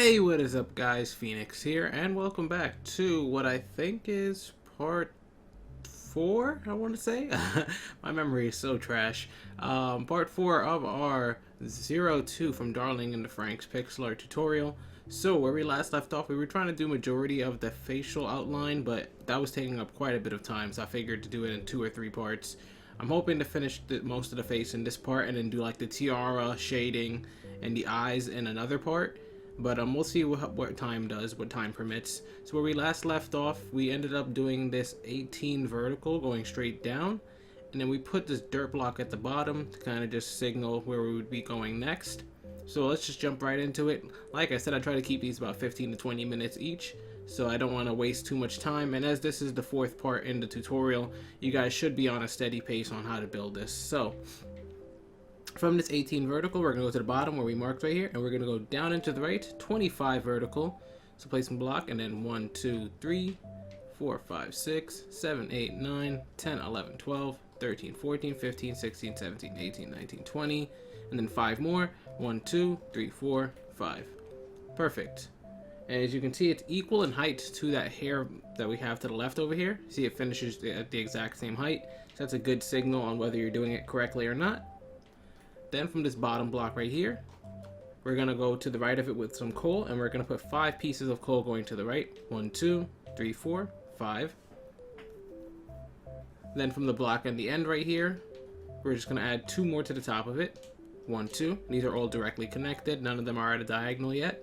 Hey, what is up guys, Phoenix here, and welcome back to what I think is part 4, I want to say. My memory is so trash. Part 4 of our 02 from Darling into Franx pixel art tutorial. So where we last left off, we were trying to do majority of the facial outline, but that was taking up quite a bit of time, so I figured to do it in 2 or 3 parts. I'm hoping to finish most of the face in this part and then do like the tiara shading and the eyes in another part. But we'll see what time does, what time permits. So where we last left off, we ended up doing this 18 vertical going straight down. And then we put this dirt block at the bottom to kind of just signal where we would be going next. So let's just jump right into it. Like I said, I try to keep these about 15 to 20 minutes each, so I don't want to waste too much time. And as this is the 4th part in the tutorial, you guys should be on a steady pace on how to build this. So from this 18 vertical, we're going to go to the bottom where we marked right here, and we're going to go down and to the right, 25 vertical. So place some block, and then 1, 2, 3, 4, 5, 6, 7, 8, 9, 10, 11, 12, 13, 14, 15, 16, 17, 18, 19, 20, and then 5 more. 1, 2, 3, 4, 5. Perfect. And as you can see, it's equal in height to that hair that we have to the left over here. See, it finishes at the exact same height. So that's a good signal on whether you're doing it correctly or not. Then from this bottom block right here, we're going to go to the right of it with some coal, and we're going to put 5 pieces of coal going to the right. 1, 2, 3, 4, 5. Then from the block at the end right here, we're just going to add 2 more to the top of it. 1, 2. These are all directly connected. None of them are at a diagonal yet.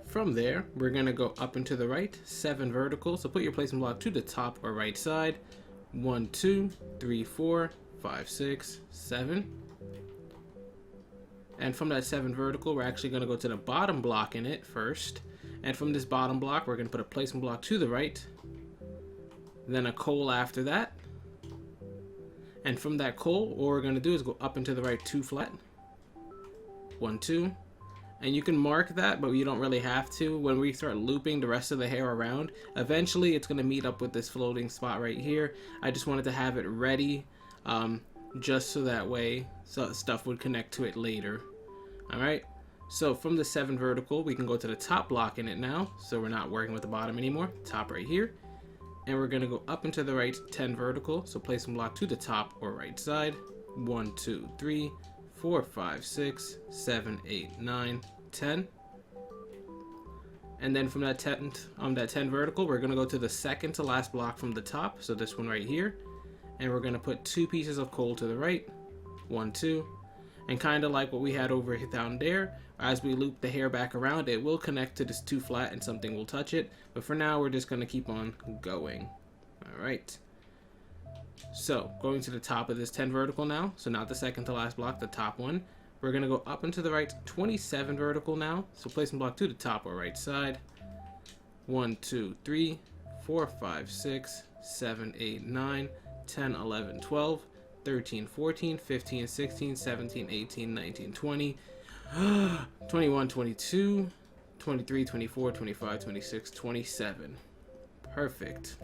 From there, we're going to go up and to the right, 7 vertical. So put your placement block to the top or right side. 1, 2, 3, 4, 5, 6, 7. And from that 7 vertical, we're actually going to go to the bottom block in it first. And from this bottom block, we're going to put a placement block to the right. Then a coal after that. And from that coal, what we're going to do is go up and to the right 2 flat. 1, 2. And you can mark that, but you don't really have to. When we start looping the rest of the hair around, eventually it's going to meet up with this floating spot right here. I just wanted to have it ready, just so that way stuff would connect to it later. Alright, so from the 7 vertical, we can go to the top block in it now. So we're not working with the bottom anymore. Top right here. And we're going to go up and to the right 10 vertical. So place some block to the top or right side. 1, 2, 3, 4, 5, 6, 7, 8, 9, 10. And then from that 10 vertical, we're going to go to the second to last block from the top. So this one right here. And we're going to put 2 pieces of coal to the right. 1, 2. And kind of like what we had over down there, as we loop the hair back around, it will connect to this 2 flat and something will touch it. But for now, we're just going to keep on going. Alright. So, going to the top of this 10 vertical now, so not the second to last block, the top one. We're going to go up and to the right, 27 vertical now, so place some block to the top or right side. 1, 2, 3, 4, 5, 6, 7, 8, 9, 10, 11, 12, 13, 14, 15, 16, 17, 18, 19, 20, 21, 22, 23, 24, 25, 26, 27. Perfect.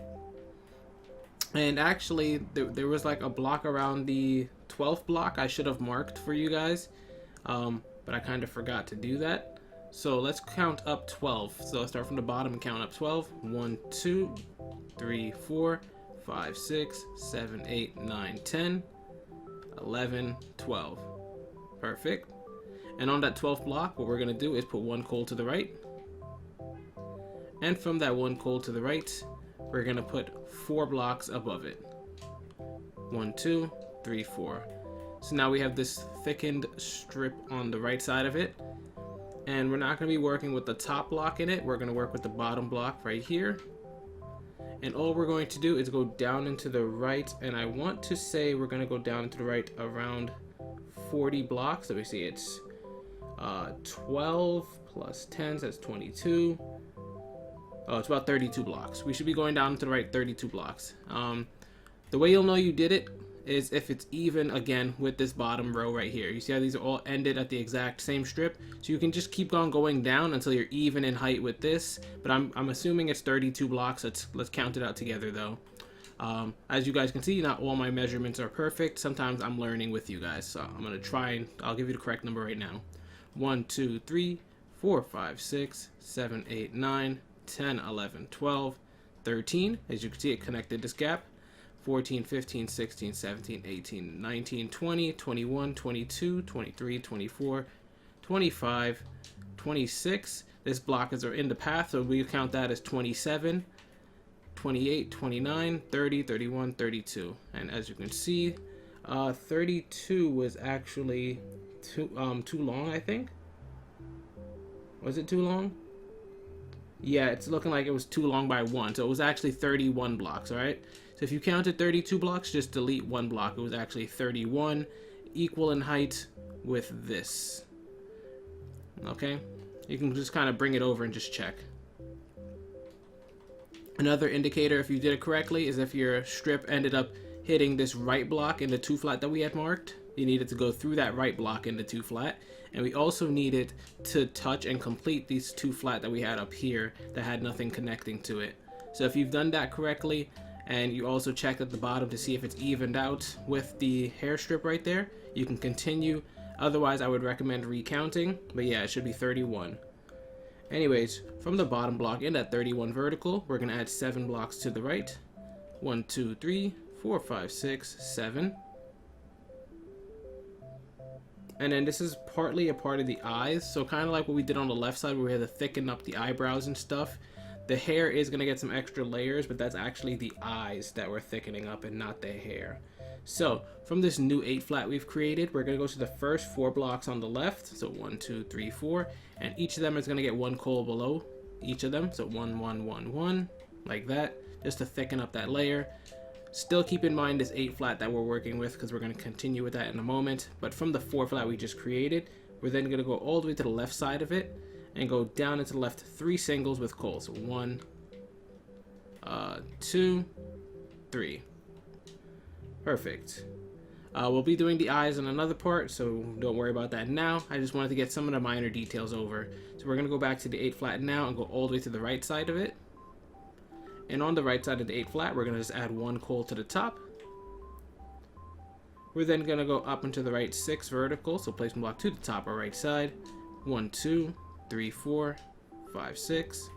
And actually, there was like a block around the 12th block I should have marked for you guys, but I kind of forgot to do that. So let's count up 12. So let's start from the bottom and count up 12. 1, 2, 3, 4, 5, 6, 7, 8, 9, 10, 11, 12. Perfect. And on that 12th block, what we're going to do is put 1 coal to the right. And from that 1 coal to the right, we're going to put 4 blocks above it. 1, 2, 3, 4. So now we have this thickened strip on the right side of it. And we're not going to be working with the top block in it. We're going to work with the bottom block right here. And all we're going to do is go down into the right. And I want to say we're going to go down into the right around 40 blocks. Let me see. It's 12 plus 10, so that's 22. Oh, it's about 32 blocks. We should be going down to the right 32 blocks. The way you'll know you did it is if it's even again with this bottom row right here. You see how these are all ended at the exact same strip? So you can just keep on going down until you're even in height with this. But I'm assuming it's 32 blocks. Let's count it out together though. As you guys can see, not all my measurements are perfect. Sometimes I'm learning with you guys. So I'm going to try and I'll give you the correct number right now. 1, 2, 3, 4, 5, 6, 7, 8, 9, 10, 11, 12, 13. As you can see, it connected this gap. 14, 15, 16, 17, 18, 19, 20, 21, 22, 23, 24, 25, 26. This block is in the path, so we count that as 27, 28, 29, 30, 31, 32. And as you can see, 32 was actually too long, I think. Was it too long? Yeah, it's looking like it was too long by 1. So it was actually 31 blocks, all right? So if you counted 32 blocks, just delete 1 block. It was actually 31, equal in height with this. Okay? You can just kind of bring it over and just check. Another indicator, if you did it correctly, is if your strip ended up hitting this right block in the 2 flat that we had marked. You needed to go through that right block in the 2 flat. And we also needed to touch and complete these 2 flat that we had up here that had nothing connecting to it. So if you've done that correctly, and you also checked at the bottom to see if it's evened out with the hair strip right there, you can continue. Otherwise, I would recommend recounting. But yeah, it should be 31. Anyways, from the bottom block in that 31 vertical, we're going to add 7 blocks to the right. 1, 2, 3, 4, 5, 6, 7. And then this is partly a part of the eyes. So kind of like what we did on the left side where we had to thicken up the eyebrows and stuff. The hair is going to get some extra layers, but that's actually the eyes that we're thickening up and not the hair. So from this new 8 flat we've created, we're going to go to the first 4 blocks on the left. So 1, 2, 3, 4. And each of them is going to get 1 coal below each of them. So 1, 1, 1, 1, like that, just to thicken up that layer. Still keep in mind this 8 flat that we're working with because we're going to continue with that in a moment. But from the 4 flat we just created, we're then going to go all the way to the left side of it and go down into the left 3 singles with coal. So 1, 2, 3. Perfect. We'll be doing the eyes in another part, so don't worry about that now. I just wanted to get some of the minor details over. So we're going to go back to the 8 flat now and go all the way to the right side of it. And on the right side of the 8 flat, we're going to just add 1 coal to the top. We're then going to go up into the right 6 vertical, so placement block to the top or right side. 1, 2, 3, 4, 5, 6.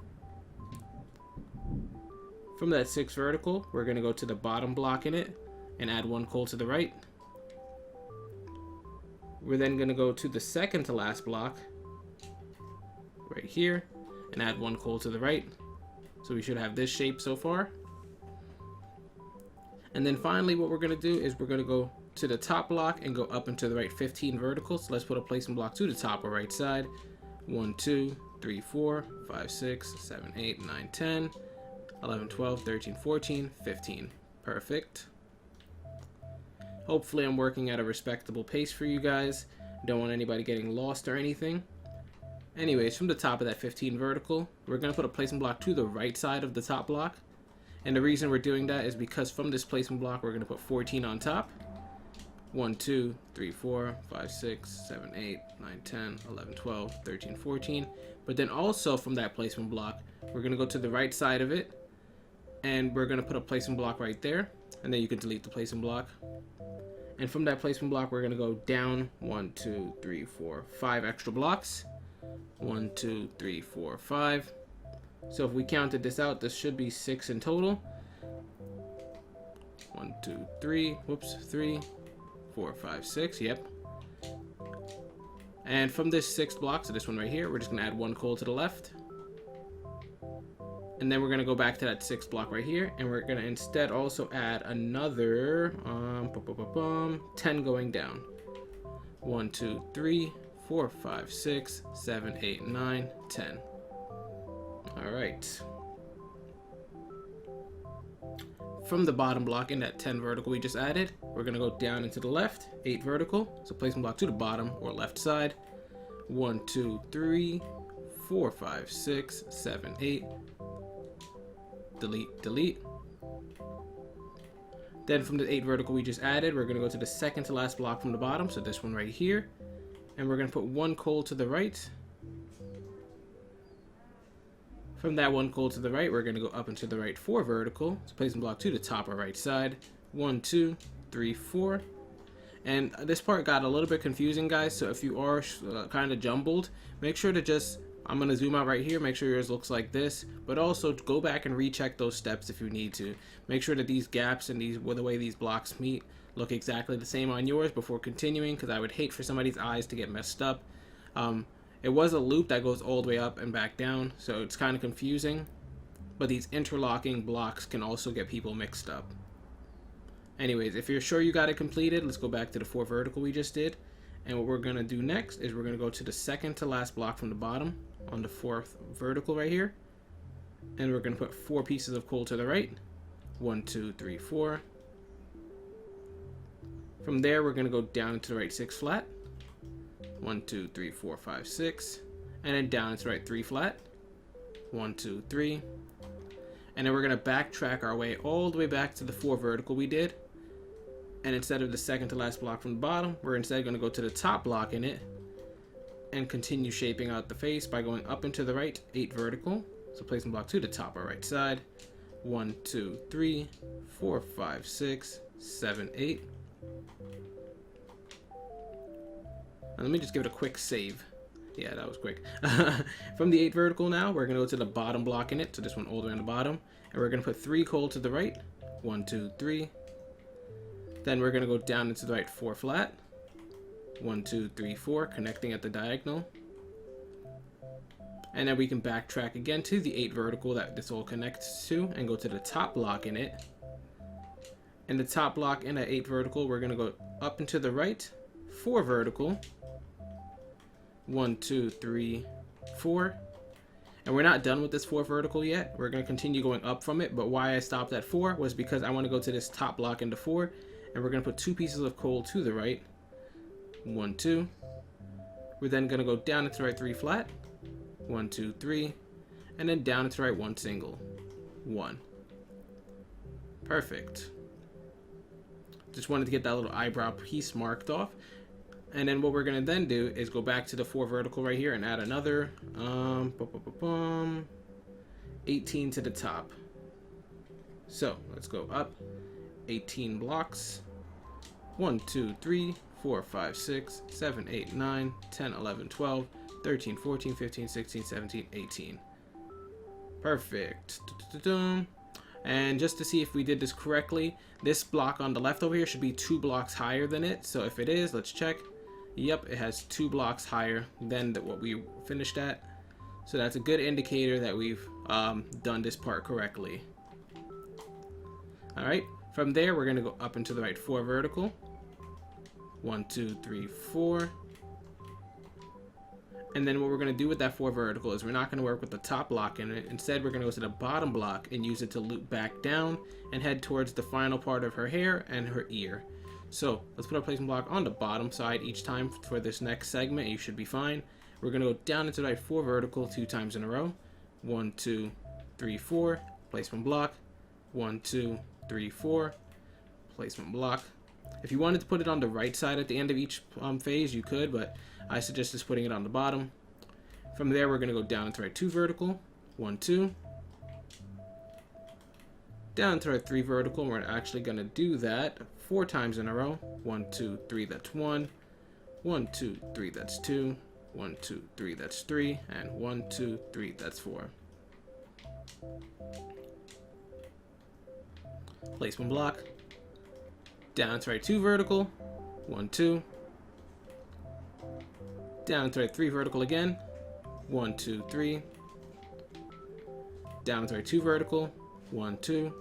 From that 6 vertical, we're going to go to the bottom block in it and add 1 coal to the right. We're then going to go to the second to last block right here and add 1 coal to the right. So we should have this shape so far. And then finally what we're going to do is we're going to go to the top block and go up into the right 15 vertical. So let's put a placement block to the top or right side. 1, 2, 3, 4, 5, 6, 7, 8, 9, 10, 11, 12, 13, 14, 15. Perfect. Hopefully I'm working at a respectable pace for you guys. Don't want anybody getting lost or anything. Anyways, from the top of that 15 vertical, we're going to put a placement block to the right side of the top block. And the reason we're doing that is because from this placement block, we're going to put 14 on top. 1, 2, 3, 4, 5, 6, 7, 8, 9, 10, 11, 12, 13, 14. But then also from that placement block, we're going to go to the right side of it. And we're going to put a placement block right there. And then you can delete the placement block. And from that placement block, we're going to go down 1, 2, 3, 4, 5 extra blocks. 1, 2, 3, 4, 5. So if we counted this out, this should be 6 in total. 1, 2, 3, whoops, 3, 4, 5, 6, yep. And from this 6th block, so this one right here, we're just going to add 1 coal to the left. And then we're going to go back to that 6th block right here, and we're going to instead also add another 10 going down. 1, 2, 3, 4, 5, 6, 7, 8, 9, 10. All right. From the bottom block in that 10 vertical we just added, we're going to go down into the left, 8 vertical. So placement block to the bottom or left side. 1, 2, 3, 4, 5, 6, 7, 8. Delete, delete. Then from the 8 vertical we just added, we're going to go to the second to last block from the bottom. So this one right here. And we're going to put 1 coal to the right. From that 1 coal to the right, we're going to go up into the right 4 vertical. So placement block to the top or right side. 1, 2, 3, 4. And this part got a little bit confusing, guys, so if you are kind of jumbled, make sure to just, I'm going to zoom out right here, make sure yours looks like this, but also go back and recheck those steps if you need to. Make sure that these gaps and the way these blocks meet look exactly the same on yours before continuing, because I would hate for somebody's eyes to get messed up. It was a loop that goes all the way up and back down, so it's kind of confusing, but these interlocking blocks can also get people mixed up. Anyways, if you're sure you got it completed, let's go back to the 4 vertical we just did. And what we're going to do next is we're going to go to the second to last block from the bottom on the 4th vertical right here. And we're going to put 4 pieces of coal to the right. 1, 2, 3, 4. From there, we're going to go down to the right 6 flat. 1, 2, 3, 4, 5, 6. And then down to the right 3 flat. 1, 2, 3. And then we're going to backtrack our way all the way back to the 4 vertical we did. And instead of the second to last block from the bottom, we're instead going to go to the top block in it and continue shaping out the face by going up and to the right 8 vertical. So placing block to the top or right side. 1, 2, 3, 4, 5, 6, 7, 8. And let me just give it a quick save. Yeah, that was quick. From the 8 vertical now, we're going to go to the bottom block in it. So this one all the way on the bottom. And we're going to put 3 coal to the right. 1, 2, 3. Then we're going to go down into the right 4 flat. 1, 2, 3, 4, connecting at the diagonal. And then we can backtrack again to the 8 vertical that this all connects to and go to the top block in it. In the top block in that 8 vertical, we're going to go up and to the right 4 vertical. 1, 2, 3, 4. And we're not done with this 4 vertical yet. We're going to continue going up from it. But why I stopped at 4 was because I want to go to this top block into 4. And we're going to put 2 pieces of coal to the right. 1, 2. We're then going to go down into the right 3 flat. 1, 2, 3. And then down into the right 1 single. 1. Perfect. Just wanted to get that little eyebrow piece marked off. And then what we're going to then do is go back to the 4 vertical right here and add another 18 to the top. So let's go up 18 blocks. 1, 2, 3, 4, 5, 6, 7, 8, 9, 10, 11, 12, 13, 14, 15, 16, 17, 18. Perfect. And just to see if we did this correctly, this block on the left over here should be 2 blocks higher than it. So if it is, let's check. Yep, it has 2 blocks higher than what we finished at. So that's a good indicator that we've done this part correctly. Alright, from there we're going to go up into the right 4 vertical. 1, 2, 3, 4. And then what we're going to do with that 4 vertical is we're not going to work with the top block in it. Instead, we're going to go to the bottom block and use it to loop back down and head towards the final part of her hair and her ear. So let's put our placement block on the bottom side each time for this next segment. You should be fine. We're going to go down into the right 4 vertical 2 times in a row. 1, 2, 3, 4. Placement block. 1, 2, 3, 4. Placement block. If you wanted to put it on the right side at the end of each phase, you could, but I suggest just putting it on the bottom. From there, we're going to go down into right 2 vertical. 1, 2. Down to right 3 vertical. We're actually going to do that 4 times in a row. 1, 2, 3, that's 1. 1, 2, 3, that's 2. 1, 2, 3, that's 3. And 1, 2, 3, that's 4. Placement block. Down to right 2 vertical. 1, 2. Down to right 3 vertical again. 1, 2, 3. Down to right 2 vertical. 1, 2.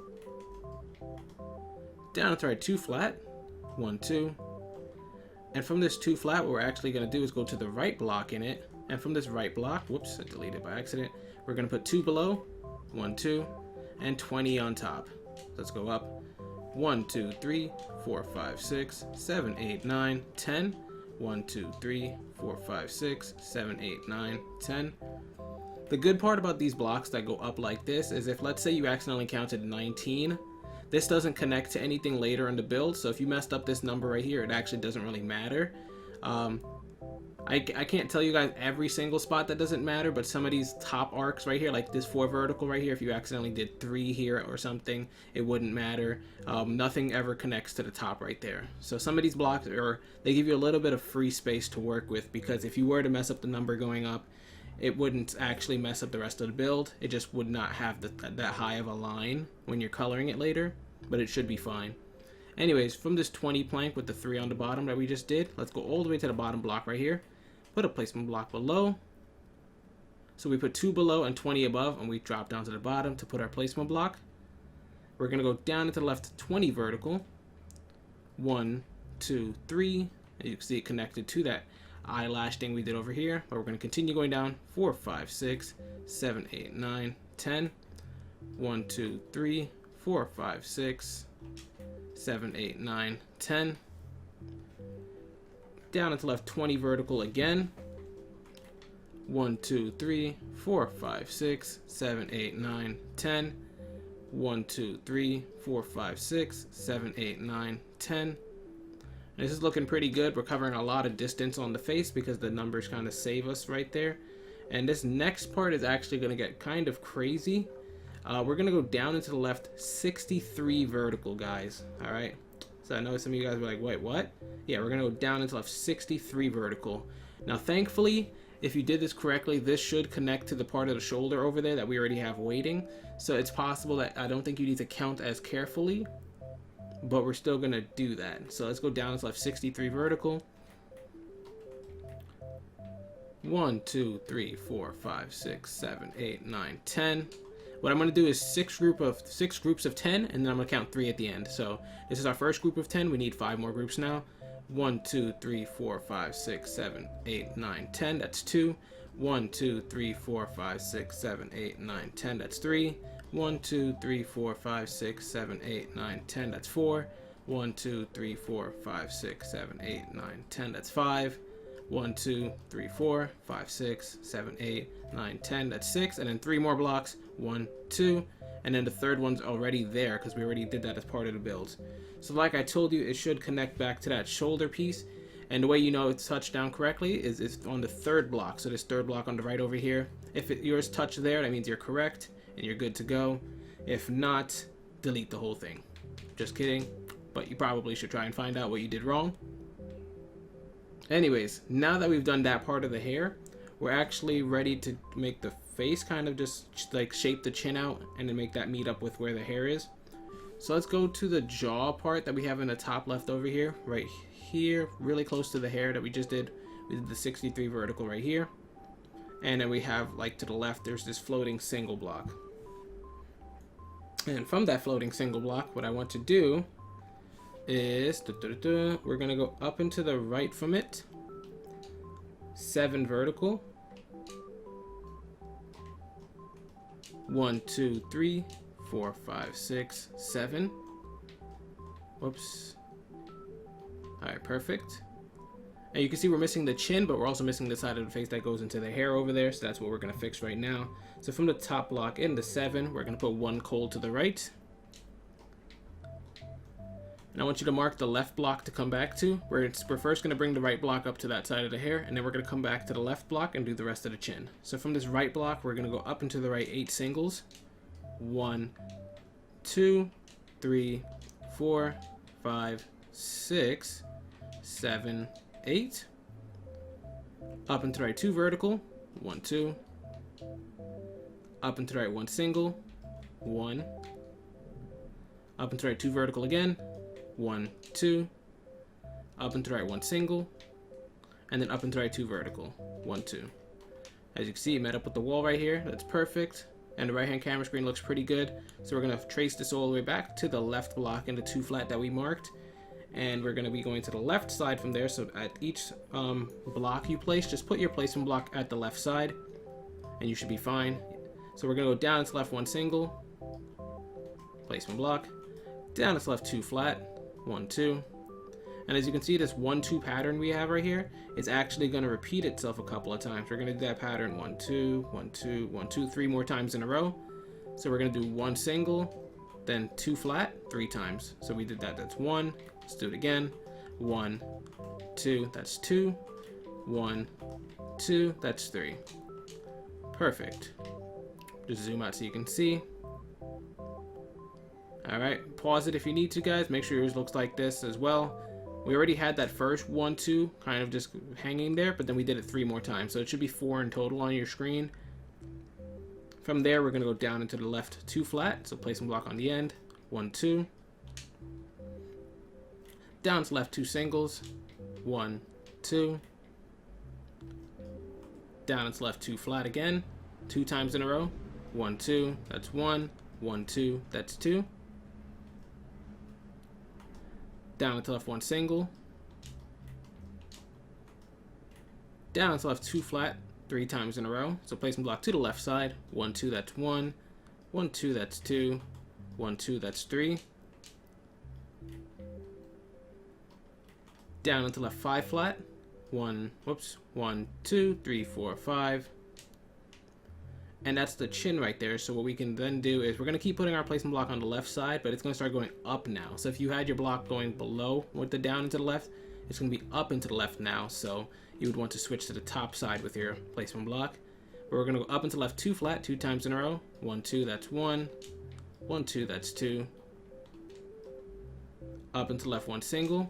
Down to right 2 flat. 1, 2. And from this 2 flat, what we're actually going to do is go to the right block in it. And from this right block, whoops, I deleted it by accident. We're going to put 2 below. 1, 2. And 20 on top. Let's go up. 1, 2, 3, 4, 5, 6, 7, 8, 9, 10. 1, 2, 3, 4, 5, 6, 7, 8, 9, 10. The good part about these blocks that go up like this is if, let's say, you accidentally counted 19, this doesn't connect to anything later in the build. So if you messed up this number right here, it actually doesn't really matter. I can't tell you guys every single spot that doesn't matter, but some of these top arcs right here, like this 4 vertical right here, if you accidentally did 3 here or something, it wouldn't matter. Nothing ever connects to the top right there. So some of these blocks, they give you a little bit of free space to work with, because if you were to mess up the number going up, it wouldn't actually mess up the rest of the build. It just would not have that high of a line when you're coloring it later, but it should be fine. Anyways, from this 20 plank with the 3 on the bottom that we just did, let's go all the way to the bottom block right here. Put a placement block below. So we put 2 below and 20 above, and we drop down to the bottom to put our placement block. We're going to go down into the left 20 vertical. 1, 2, 3. And you can see it connected to that eyelash thing we did over here. But we're going to continue going down. 4, 5, 6, 7, 8, 9, 10. 1, 2, 3, 4, 5, 6, 7, 8, 9, 10. Down into left 20 vertical again. 1, 2, 3, 4, 5, 6, 7, 8, 9, 10. 1, 2, 3, 4, 5, 6, 7, 8, 9, 10. And this is looking pretty good. We're covering a lot of distance on the face because the numbers kind of save us right there. And this next part is actually going to get kind of crazy. We're going to go down into the left 63 vertical, guys. All right. So I know some of you guys were like, wait, what? Yeah, we're going to go down into left 63 vertical. Now, thankfully, if you did this correctly, this should connect to the part of the shoulder over there that we already have waiting. So it's possible that I don't think you need to count as carefully, but we're still going to do that. So let's go down into left 63 vertical. 1, 2, 3, 4, 5, 6, 7, 8, 9, 10. What I'm going to do is 6 groups of 10, and then I'm going to count 3 at the end. So this is our first group of 10. We need 5 more groups now. 1, 2, 3, 4, 5, 6, 7, 8, 9, 10. That's 2. 1, 2, 3, 4, 5, 6, 7, 8, 9, 10. That's 3. 1, 2, 3, 4, 5, 6, 7, 8, 9, 10. That's 4. 1, 2, 3, 4, 5, 6, 7, 8, 9, 10. That's 5. 1, 2, 3, 4, 5, 6, 7, 8, 9, 10. That's 6. And then 3 more blocks. 1, 2. And then the third one's already there because we already did that as part of the build. So like I told you, it should connect back to that shoulder piece. And the way you know it's touched down correctly is it's on the 3rd block. So this 3rd block on the right over here. If yours touched there, that means you're correct and you're good to go. If not, delete the whole thing. Just kidding. But you probably should try and find out what you did wrong. Anyways, now that we've done that part of the hair, we're actually ready to make the face kind of just like shape the chin out and then make that meet up with where the hair is. So let's go to the jaw part that we have in the top left over here, right here, really close to the hair that we just did. We did the 63 vertical right here. And then we have, like, to the left, there's this floating single block. And from that floating single block, what I want to do is we're going to go up and to the right from it. 7 vertical. 1, 2, 3, 4, 5, 6, 7. Whoops. Alright, perfect. And you can see we're missing the chin, but we're also missing the side of the face that goes into the hair over there. So that's what we're going to fix right now. So from the top block in the 7, we're going to put 1 coal to the right. And I want you to mark the left block to come back to. We're first going to bring the right block up to that side of the hair, and then we're going to come back to the left block and do the rest of the chin. So from this right block, we're going to go up and to the right 8 singles. 1, 2, 3, 4, 5, 6, 7, 8. Up and to the right 2 vertical. 1, 2. Up and to the right 1 single. 1. Up and to the right 2 vertical again. 1, 2. Up and to the right 1 single. And then up and to the right 2 vertical. 1, 2. As you can see, it met up with the wall right here. That's perfect. And the right hand camera screen looks pretty good. So we're going to trace this all the way back to the left block in the 2 flat that we marked. And we're going to be going to the left side from there. So at each block you place, just put your placement block at the left side. And you should be fine. So we're going to go down to left 1 single. Placement block. Down to left 2 flat. 1, 2. And as you can see, this 1, 2 pattern we have right here is actually going to repeat itself a couple of times. We're going to do that pattern 1, 2, 1, 2, 1, 2, 3 more times in a row. So we're going to do 1 single, then 2 flat 3 times. So we did that. That's 1. Let's do it again. 1, 2. That's 2. 1, 2, that's 3. Perfect. Just zoom out so you can see. Alright, pause it if you need to, guys. Make sure yours looks like this as well. We already had that first 1, 2 kind of just hanging there, but then we did it 3 more times. So it should be 4 in total on your screen. From there, we're going to go down into the left 2 flat. So place a block on the end. 1, 2. Down to left 2 singles. 1, 2. Down into left 2 flat again. 2 times in a row. 1, 2, that's 1. 1, 2, that's 2. Down into left 1 single. Down into left 2 flat 3 times in a row. So placement block to the left side. 1, 2, that's 1. 1, 2, that's 2. 1, 2, that's 3. Down into left 5 flat. 1, 2, 3, 4, 5. And that's the chin right there. So what we can then do is we're going to keep putting our placement block on the left side, but it's going to start going up now. So if you had your block going below with the down into the left, it's going to be up into the left now. So you would want to switch to the top side with your placement block. But we're going to go up into left 2 flat 2 times in a row. 1, 2, that's 1. 1, 2, that's 2. Up into left 1 single.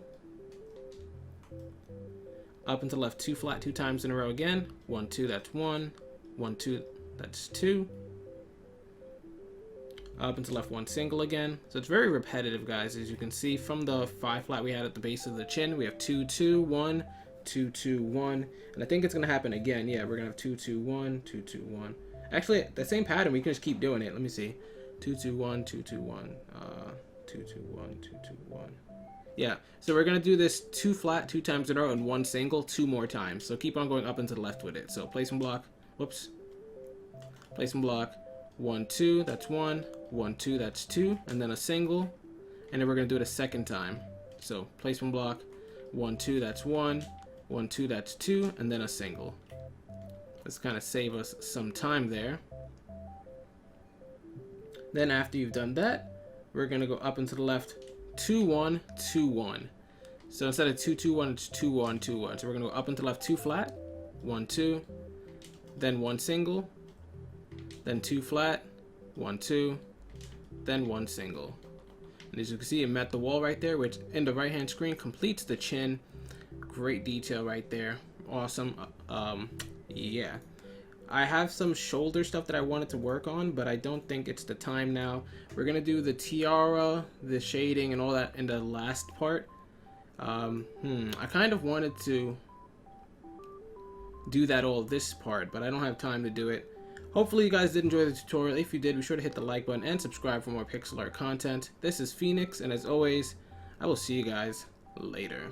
Up into left 2 flat 2 times in a row again. 1, 2, that's 1. 1, 2, that's 2. Up into left 1 single again. So it's very repetitive, guys. As you can see from the 5 flat we had at the base of the chin, we have 2, 2, 1, 2, 2, 1. And I think it's going to happen again. Yeah, we're going to have 2, 2, 1, 2, 2, 1. Actually, the same pattern, we can just keep doing it. Let me see. 2, 2, 1, 2, 2, 1. 2, 2, 1, 2, 2, 1. Yeah, so we're going to do this 2 flat 2 times in a row and 1 single 2 more times. So keep on going up and to the left with it. So placement block. Whoops. Placement block. 1, 2, that's 1. 1, 2, that's 2. And then a single. And then we're going to do it a second time. So placement block. 1, 2, that's 1. 1, 2, that's 2. And then a single. Let's kind of save us some time there. Then after you've done that, we're going to go up and to the left. 2, 1, 2, 1. So instead of 2, 2, 1, it's 2, 1, 2, 1. So we're going to go up and to the left 2 flat. 1, 2. Then 1 single. Then 2 flat. 1, 2. Then 1 single. And as you can see, it met the wall right there, which in the right hand screen completes the chin. Great detail right there. Awesome. Yeah. I have some shoulder stuff that I wanted to work on, but I don't think it's the time now. We're going to do the tiara, the shading, and all that in the last part. I kind of wanted to do that all this part, but I don't have time to do it. Hopefully you guys did enjoy the tutorial. If you did, be sure to hit the like button and subscribe for more pixel art content. This is Phoenix, and as always, I will see you guys later.